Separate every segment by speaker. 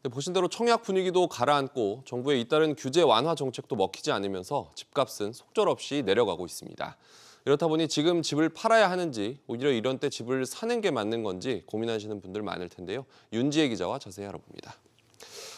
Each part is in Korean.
Speaker 1: 네, 보신 대로 청약 분위기도 가라앉고 정부의 잇따른 규제 완화 정책도 먹히지 않으면서 집값은 속절없이 내려가고 있습니다. 이렇다 보니 지금 집을 팔아야 하는지 오히려 이런 때 집을 사는 게 맞는 건지 고민하시는 분들 많을 텐데요. 윤지혜 기자와 자세히 알아봅니다.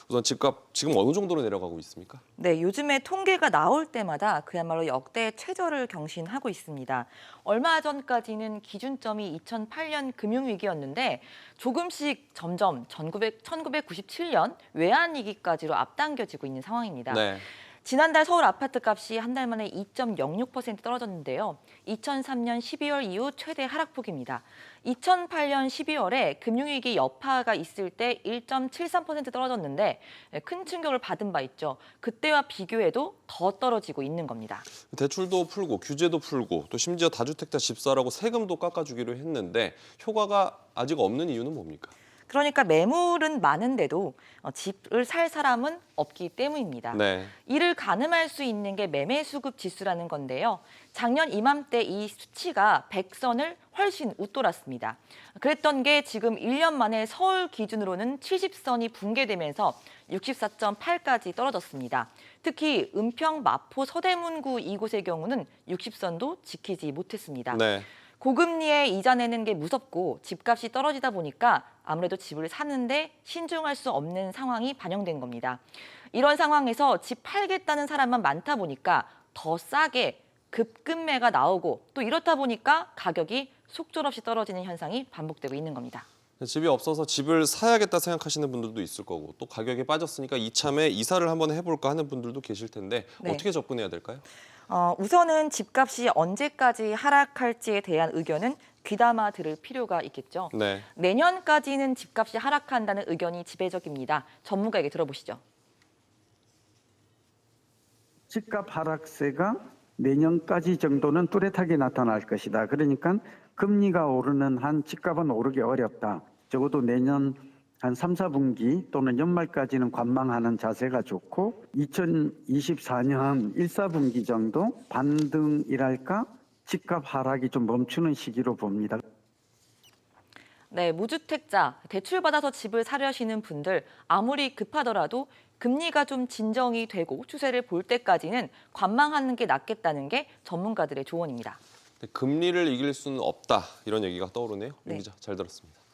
Speaker 1: 우선 집값 지금 어느 정도로 내려가고 있습니까?
Speaker 2: 네, 요즘에 통계가 나올 때마다 그야말로 역대 최저를 경신하고 있습니다. 얼마 전까지는 기준점이 2008년 금융위기였는데 조금씩 점점 1997년 외환위기까지로 앞당겨지고 있는 상황입니다.
Speaker 1: 네.
Speaker 2: 지난달 서울 아파트 값이 한 달 만에 2.06% 떨어졌는데요. 2003년 12월 이후 최대 하락폭입니다. 2008년 12월에 금융위기 여파가 있을 때 1.73% 떨어졌는데 큰 충격을 받은 바 있죠. 그때와 비교해도 더 떨어지고 있는 겁니다.
Speaker 1: 대출도 풀고 규제도 풀고 또 심지어 다주택자 집사라고 세금도 깎아주기로 했는데 효과가 아직 없는 이유는 뭡니까?
Speaker 2: 그러니까 매물은 많은데도 집을 살 사람은 없기 때문입니다.
Speaker 1: 네.
Speaker 2: 이를 가늠할 수 있는 게 매매수급 지수라는 건데요. 작년 이맘때 이 수치가 100선을 훨씬 웃돌았습니다. 그랬던 게 지금 1년 만에 서울 기준으로는 70선이 붕괴되면서 64.8까지 떨어졌습니다. 특히 은평, 마포, 서대문구 이곳의 경우는 60선도 지키지 못했습니다.
Speaker 1: 네.
Speaker 2: 고금리에 이자 내는 게 무섭고 집값이 떨어지다 보니까 아무래도 집을 사는데 신중할 수 없는 상황이 반영된 겁니다. 이런 상황에서 집 팔겠다는 사람만 많다 보니까 더 싸게 급급매가 나오고 또 이렇다 보니까 가격이 속절없이 떨어지는 현상이 반복되고 있는 겁니다.
Speaker 1: 집이 없어서 집을 사야겠다 생각하시는 분들도 있을 거고 또 가격이 빠졌으니까 이참에 이사를 한번 해볼까 하는 분들도 계실 텐데
Speaker 2: 네.
Speaker 1: 어떻게 접근해야 될까요?
Speaker 2: 우선은 집값이 언제까지 하락할지에 대한 의견은 귀담아 들을 필요가 있겠죠.
Speaker 1: 네.
Speaker 2: 내년까지는 집값이 하락한다는 의견이 지배적입니다. 전문가에게 들어보시죠.
Speaker 3: 집값 하락세가 내년까지 정도는 뚜렷하게 나타날 것이다. 그러니까 금리가 오르는 한 집값은 오르기 어렵다. 적어도 내년 한 3, 4분기 또는 연말까지는 관망하는 자세가 좋고 2024년 1, 4분기 정도 반등이랄까 집값 하락이 좀 멈추는 시기로 봅니다.
Speaker 2: 네, 무주택자, 대출받아서 집을 사려시는 분들 아무리 급하더라도 금리가 좀 진정이 되고 추세를 볼 때까지는 관망하는 게 낫겠다는 게 전문가들의 조언입니다.
Speaker 1: 금리를 이길 수는 없다 이런 얘기가 떠오르네요. 윤
Speaker 2: 네.
Speaker 1: 기자 잘 들었습니다.